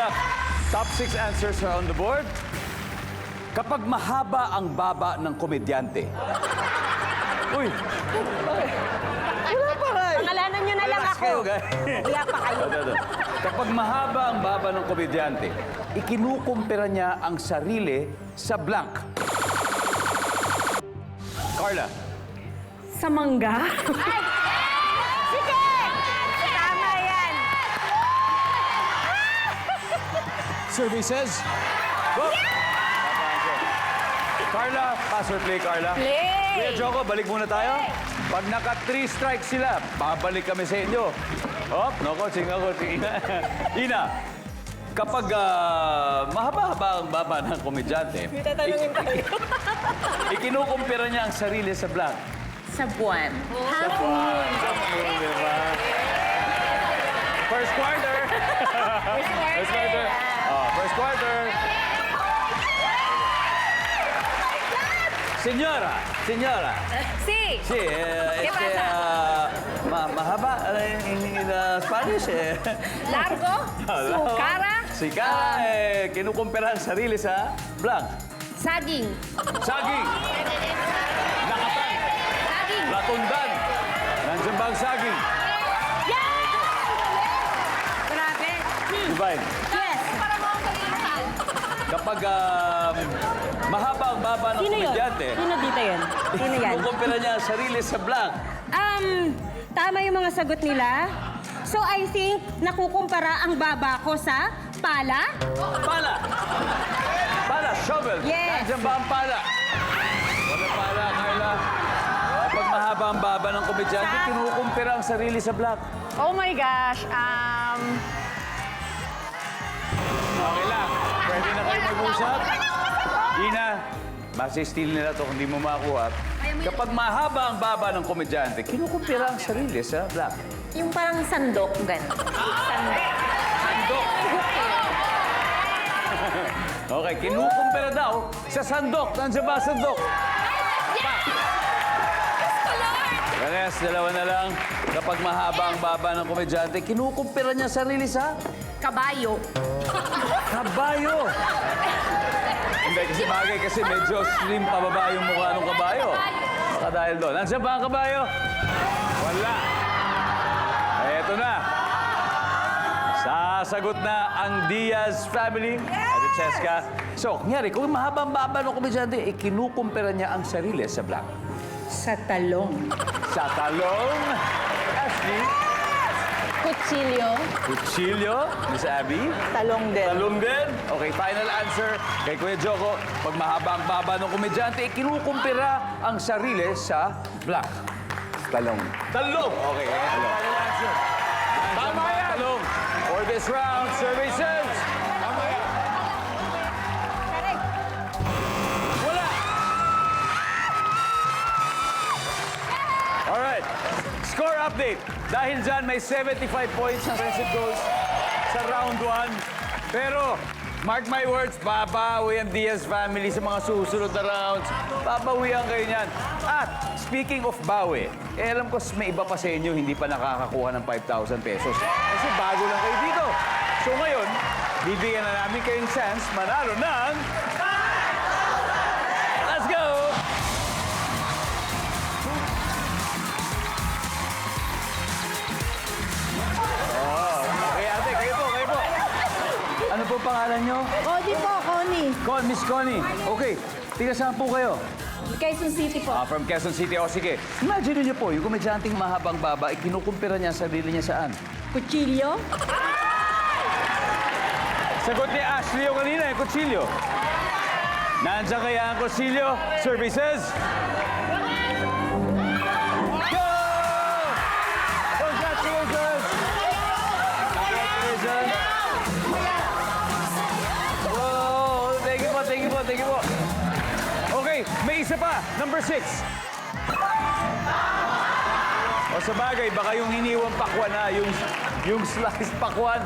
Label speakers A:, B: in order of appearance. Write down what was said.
A: luck. Top 6 answers are on the board. Kapag mahaba ang baba ng komedyante. Uy! Wala pa rin.
B: Pangalanan nyo na lang
A: Relax
B: ako.
A: kayo, guys.
B: Wala pa kayo.
A: Ito. Kapag mahaba ang baba ng komedyante, ikinukumpira niya ang sarili sa blank. Carla.
B: Sa mangga? Ay! Sige! Tama yan.
A: Survey says... Go! Carla, pass or play, Carla?
B: Play!
A: Kuya Joko, balik muna tayo. Pag naka 3 strikes sila, babalik kami sa inyo. Oh, no coaching, no coaching. Ina, kapag mahaba-haba ang baba ng komedyante,
B: May tatanungin tayo.
A: ikinukumpira niya ang sarili sa blank.
B: Sa buwan.
A: First quarter. First quarter. Oh, first quarter. Señora.
B: Si!
A: Sí, mahaba in Spanish.
B: Largo? Sukara?
A: Sikara, kinukumpira ang sarili sa blank.
B: Saging.
A: Saging. Nakatan.
B: Saging.
A: Latundan. Nandiyan ba ang saging?
B: Grabe.
A: Divine.
B: Yes.
A: Kapag mahaba ang baba ng
B: Sino yun?
A: komedyante,
B: Sino dito yun? Sino yan?
A: kinukumpira niya ang sarili sa blank.
B: Tama yung mga sagot nila. So I think nakukumpara ang baba ko sa pala.
A: Pala. Pala, shovel.
B: Yes.
A: Nandiyan ba ang pala? Wala pala, Carla. Kapag mahaba ang baba ng komedyante, kinukumpira ang sarili sa blank.
B: Oh my gosh.
A: Okay lang. Pwede na kayo mag-usap. Ina, masistil nila to kung di mo makakuha. Kapag mahaba ang baba ng komedyante, kinukumpira ang sarili sa blank.
B: Yung parang sandok, gano'n. Sandok.
A: Sandok. Okay, kinukumpira daw sa sandok. Nandiyan ba ang sandok? Yes, dalawa na lang. Kapag mahaba ang baba ng komedyante, kinukumpira niya sarili sa
B: Kabayo.
A: kabayo. Hindi, kasi bagay kasi medyo slim pababa yung mukha ng kabayo. Baka dahil doon. Nandiyan ba ang kabayo? Wala. Eto na. Sasagot na ang Diaz family. Ate Cheska. So, kunyari, kung mahaba ang baba ng komedyante, kinukumpira niya ang sarili sa blank.
B: Sa talong.
A: Sa talong. Ashley.
B: Kutsilyo.
A: Kutsilyo. Miss Abby.
B: Talong din.
A: Talong din. Okay, final answer kay Kuya Joko. Pag mahaba ang baba ng komedyante, kinukumpira ang sarili sa blank.
C: Talong.
A: Talong. Okay, talong. Final answer. Tama yan. Talong. For this round, survey says... Tama yan. Wala. Alright. Score update. Dahil dyan, may 75 points ang Friendship Goals sa round 1. Pero, mark my words, babawi ang Diaz family sa mga susunod na rounds. Babawian kayo niyan. At, speaking of bawi, alam ko may iba pa sa inyo hindi pa nakakakuha ng 5,000 pesos. Kasi bago lang kayo dito. So ngayon, bibigyan na namin kayong chance manalo ng... Let's go! Okay, ate, kayo po. Ano po pangalan nyo?
B: Cody po, Connie.
A: Miss Connie. Okay, tiga saan po kayo?
B: Quezon City po.
A: From Quezon City. O sige, imagine niyo po, yung komedyanteng mahabang baba, kinukumpira niya ang sarili niya saan?
B: Kutsilyo.
A: Sagot ni Ashley yung kanina, yung kutsilyo. Nandiyan kaya ang kutsilyo? Services? Go! Congratulations! Congratulations! Wow! Thank you po. Okay, may isa pa. Number 6. O sa bagay, baka yung iniwang pakwan na, yung sliced pakwan,